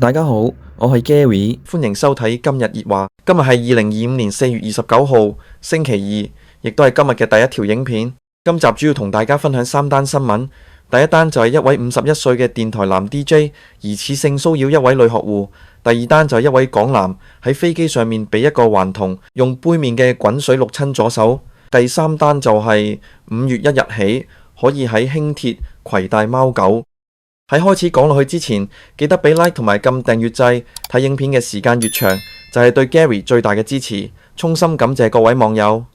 大家好，我係 Gary，歡迎收睇今日熱話。今日係2025年4月29號，星期二，亦都係今日嘅第一條影片。今集主要同大家分享3單新聞。第一單就係一位51歲嘅電台男 DJ 疑似性騷擾一位女學戶。第二單就係一位港男喺飛機上面被一個頑童用杯麵嘅滾水淥親左手。第三單就係5月1日起可以喺輕鐵攜帶貓狗。喺開始講落去之前，記得俾 like 同埋撳訂閱掣。睇影片嘅時間越長，就係對 Gary 最大嘅支持。衷心感謝各位網友。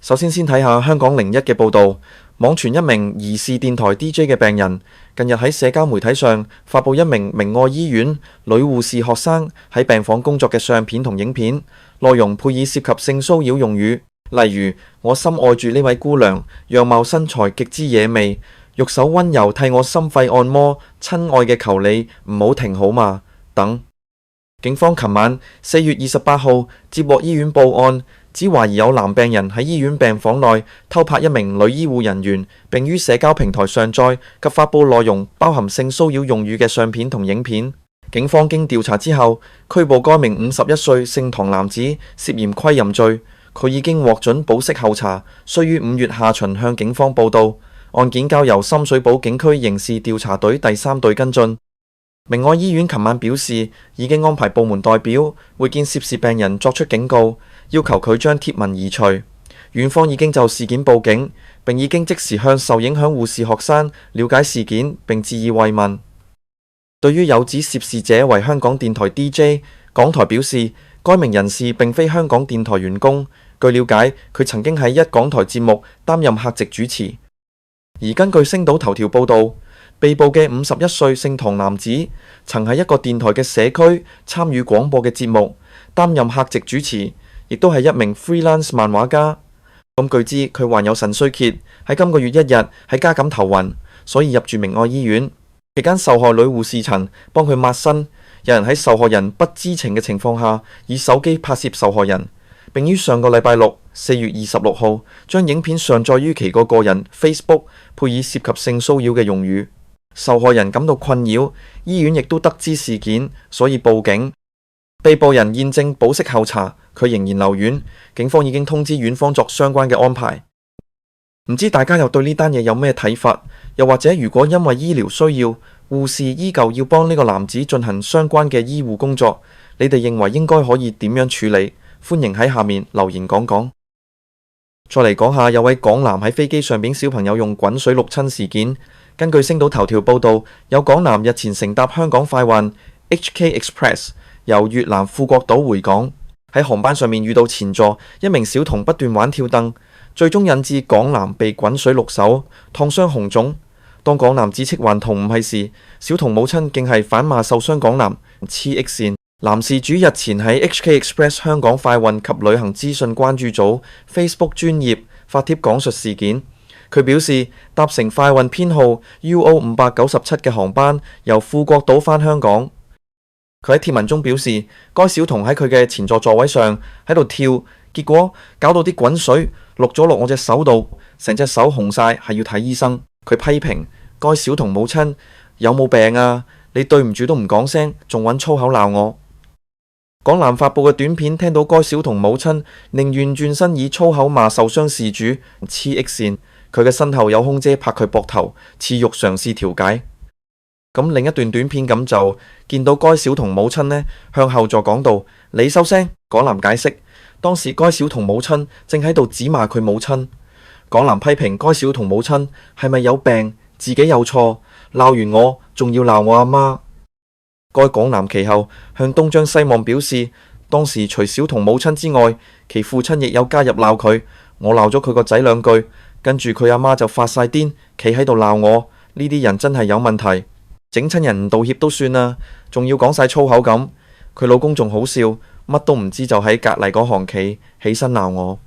首先睇下香港01嘅報道，網傳一名疑似電台 DJ 嘅病人，近日喺社交媒體上發布一名明愛醫院女護士學生喺病房工作嘅相片同影片，內容配以涉及性騷擾用語，例如我深愛住呢位姑娘，樣貌身材極之野味，玉手溫柔替我心肺按摩，親愛嘅求你唔好停好嘛等。警方琴晚4月28號接獲醫院報案，指懷疑有男病人喺醫院病房內偷拍一名女醫護人員，並於社交平台上載及發布內容包含性騷擾用語嘅相片同影片。警方經調查之後，拘捕該名51歲姓唐男子涉嫌窺淫罪，佢已經獲准保釋候查，需於5月下旬向警方報到。案件交由深水埗警區刑事調查隊第3隊跟進。明愛醫院琴晚表示，已經安排部門代表會見涉事病人作出警告，要求佢將貼文移除。院方已經就事件報警，並已經即時向受影響護士學生了解事件並致以慰問。對於有指涉事者為香港電台 DJ， 港台表示該名人士並非香港電台員工。據了解，佢曾經喺一港台節目擔任客席主持。而根據星島頭條報道，被捕嘅51歲姓唐男子曾喺一個電台嘅社區參與廣播嘅節目，擔任客席主持，亦都係一名 freelance 漫畫家。咁據知佢患有腎衰竭，喺今個月1日喺家感頭暈，所以入住明愛醫院。期間受害女護士陳幫佢抹身，有人喺受害人不知情嘅情況下以手機拍攝受害人，並於上個禮拜六4月26號將影片上載於其個人 Facebook， 配以涉及性騷擾嘅用語。受害人感到困擾，醫院亦都得知事件，所以報警。被捕人現正保釋候查，佢仍然留院，警方已經通知院方作相關嘅安排。唔知大家又對呢單嘢有咩睇法？又或者如果因為醫療需要，護士依舊要幫呢個男子進行相關嘅醫護工作，你哋認為應該可以點樣處理？歡迎喺下面留言講講。再嚟講下有位港男喺飛機上俾小朋友用滾水淥親事件。根據星島頭條報道，有港男日前乘搭香港快運 HK Express 由越南富國島回港，喺航班上面遇到前座一名小童不斷玩跳凳，最終引致港男被滾水淥手，燙傷紅腫。當港男指斥頑童唔係事，小童母親竟係反罵受傷港男黐 X 線。男事主日前喺 HK Express 香港快運及旅行資訊關注組 Facebook 專頁發帖講述事件。佢表示搭乘快運編號 UO597 嘅航班由富國島返香港。佢喺帖文中表示，該小童喺佢嘅前座座位上喺度跳，結果搞到啲滾水落咗落我隻手度，成隻手紅晒，係要睇醫生。佢批評該小童母親有冇病啊？你對唔住都唔講聲，仲揾粗口鬧我。港男發布嘅短片聽到該小童母親寧願轉身以粗口罵受傷事主黐 X 線。佢嘅身後有空姐拍佢膊頭，似欲嘗試調解。咁另一段短片咁就見到該小童母親呢向後座講道：你收聲。港男解釋，當時該小童母親正喺度指罵佢母親。港男批評該小童母親係咪有病，自己有錯，鬧完我仲要鬧我阿媽。該港男其後向東張西望表示，當時除小童母親之外，其父親亦有加入鬧佢，我鬧咗佢個仔2句。跟住佢阿媽就發晒癲，企喺度鬧我。呢啲人真係有問題，整親人唔道歉都算啦，仲要講晒粗口咁。佢老公仲好笑，乜都唔知就喺隔籬嗰行企起身鬧我。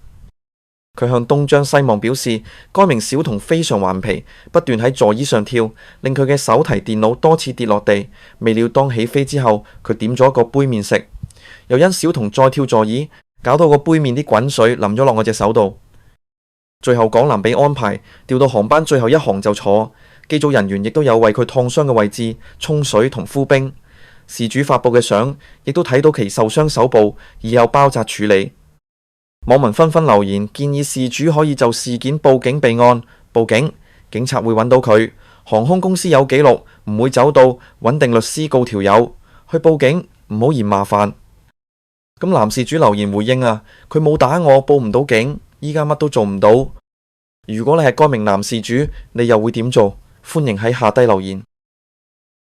佢向東張西望表示，該名小童非常頑皮，不斷喺座椅上跳，令佢嘅手提電腦多次跌落地。未料當起飛之後，佢點咗個杯麵食，又因小童再跳座椅，搞到個杯麵啲滾水淋咗落我隻手度。最後港男被安排調到航班最後一行就坐，機組人員亦都有為佢燙傷嘅位置沖水同敷冰。事主發布嘅相，亦都睇到其受傷手部已有包紮處理。網民紛紛留言建議事主可以就事件報警備案，報警，警察會揾到佢。航空公司有記錄，唔會走到揾定律師告條友去報警，唔好嫌麻煩。咁男事主留言回應啊，佢冇打我，報唔到警，依家乜都做唔到。如果你係該名男事主，你又會點做？歡迎喺下低留言。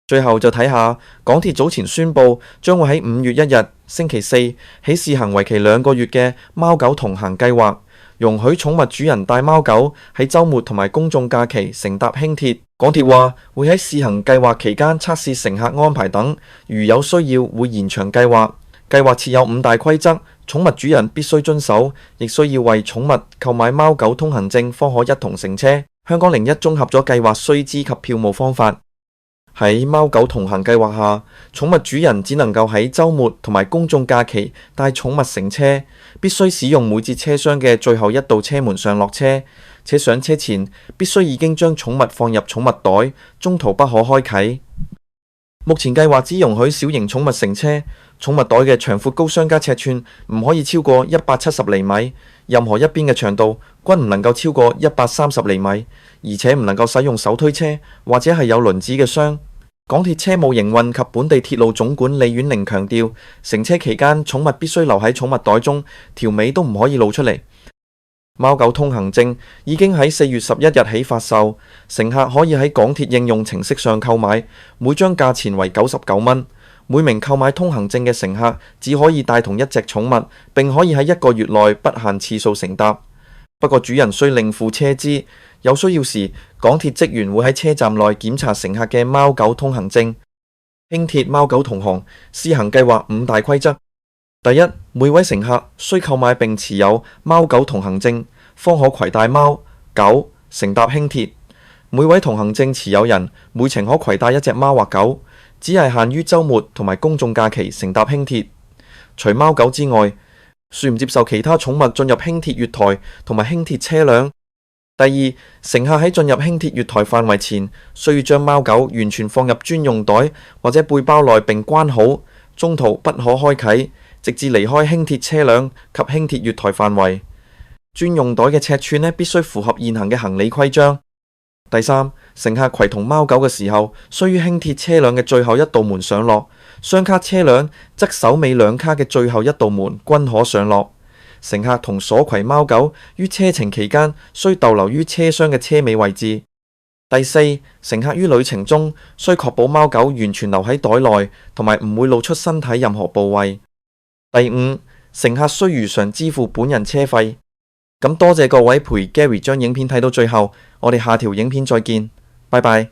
最後就睇下港鐵早前宣布將會喺5月1日星期四起試行為期2個月嘅貓狗同行計劃，容許寵物主人帶貓狗喺週末同埋公眾假期乘搭輕鐵。港鐵話會喺試行計劃期間測試乘客安排等，如有需要會延長計劃。計劃設有5大規則，寵物主人必須遵守，亦需要為寵物購買貓狗通行證，方可一同乘車。香港01綜合咗計劃須知及票務方法。喺貓狗同行計劃下，寵物主人只能夠喺週末同埋公眾假期帶寵物乘車，必須使用每節車廂嘅最後一道車門上落車，且上車前必須已經將寵物放入寵物袋，中途不可開啟。目前計劃只容許小型寵物乘車，寵物袋嘅長闊高相加尺寸唔可以超過170厘米，任何一邊嘅長度均唔能夠超過130厘米，而且唔能夠使用手推車或者係有輪子嘅箱。港鐵車務營運及本地鐵路總管李婉玲強調，乘車期間寵物必須留喺寵物袋中，條尾都唔可以露出嚟。貓狗通行證已經喺4月11日起發售，乘客可以喺港鐵應用程式上購買，每張價錢為99蚊。每名購買通行證嘅乘客只可以帶同一隻寵物，並可以喺1個月內不限次數乘搭。不過主人需另付車資，有需要時，港鐵職員會喺車站內檢查乘客嘅貓狗通行證。輕鐵貓狗同行試行計劃5大規則。第一，每位乘客需購買並持有貓狗同行證，方可攜帶貓狗乘搭輕鐵。每位同行證持有人每程可攜帶1隻貓或狗，只係限於週末同埋公眾假期乘搭輕鐵。除貓狗之外，恕唔接受其他寵物進入輕鐵月台同埋輕鐵車輛。第二，乘客喺進入輕鐵月台範圍前，需要將貓狗完全放入專用袋或者背包內並關好，中途不可開啟，直至離開輕鐵車輛及輕鐵月台範圍。專用袋嘅尺寸必須符合現行嘅行李規章。第三，乘客攜同貓狗嘅時候，需於輕鐵車輛嘅最後一道門上落，雙卡車輛則首尾兩卡嘅最後一道門均可上落。乘客同所攜貓狗於車程期間需逗留於車廂嘅車尾位置。第四，乘客於旅程中需確保貓狗完全留喺袋內，同埋唔會露出身體任何部位。第五，乘客需如常支付本人車費。咁多謝各位陪 Gary 將影片睇到最後，我哋下條影片再見，拜拜。